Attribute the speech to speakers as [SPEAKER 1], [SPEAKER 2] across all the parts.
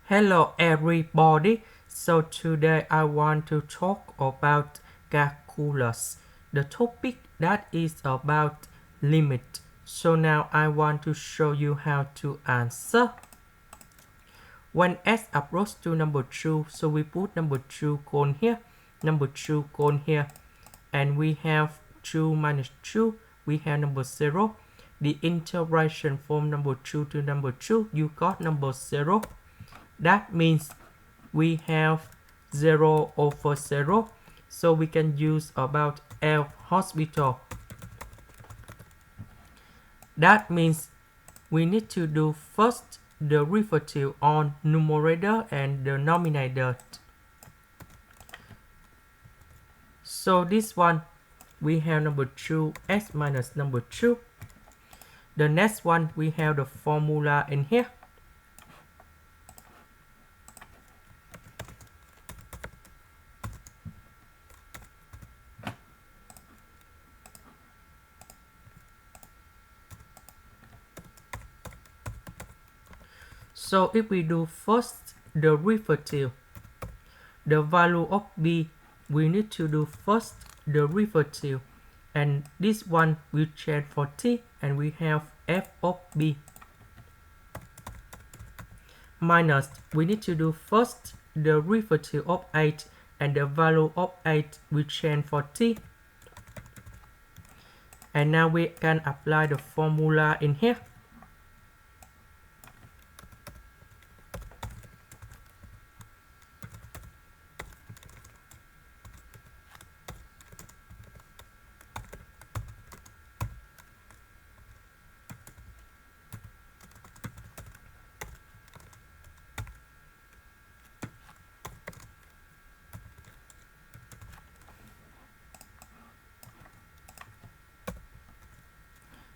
[SPEAKER 1] Hello everybody. So today I want to talk about calculus. The topic that is about limit. So now I want to show you how to answer. When s approach to number 2, so we put number 2 cone here, number 2 cone here, and we have 2 minus 2, we have number 0. The integration from number 2 to number 2, you got number 0. That means we have 0 over 0. So we can use about L'Hospital. That means we need to do first the derivative on numerator and denominator. So this one, we have number 2x minus number 2. The next one, we have the formula in here. So if we do first the derivative, the value of b, we need to do first the derivative, and this one will change for t, and we have f of b minus, we need to do first the derivative of 8, and the value of 8 will change for t, and now we can apply the formula in here.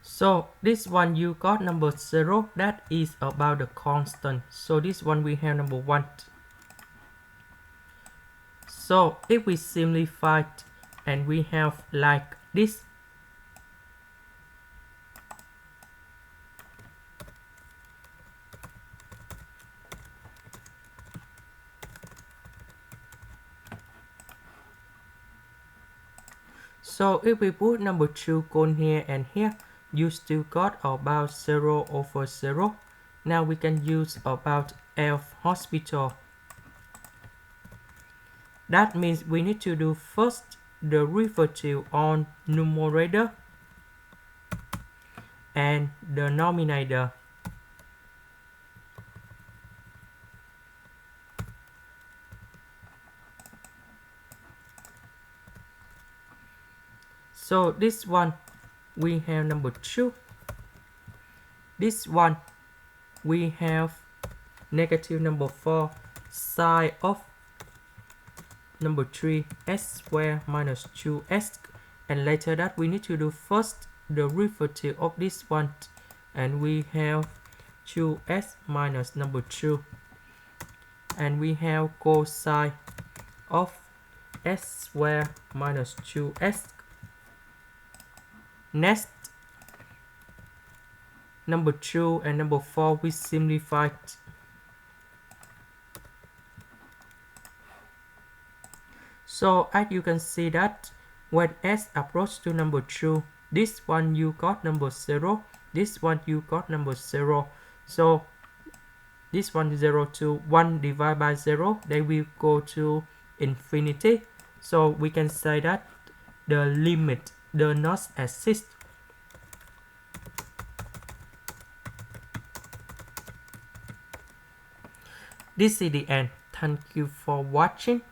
[SPEAKER 1] So this one you got number 0, that is about the constant. So this one we have number 1. So if we simplify it, and we have like this. So if we put number 2 cone here and here, you still got about 0 over 0. Now we can use about L'Hospital. That means we need to do first the derivative on numerator and denominator. So this one, we have number 2. This one, we have negative number 4 sine of number 3 s squared minus 2s, and later that we need to do first the derivative of this one, and we have 2s minus number 2, and we have cosine of s squared minus 2s. Next, number 2 and number 4 we simplified. So as you can see that when s approach to number 2, this one you got number 0, this one you got number 0. So this one is 0 to 1 divided by 0, they will go to infinity. So we can say that the limit does not exist. This is the end. Thank you for watching.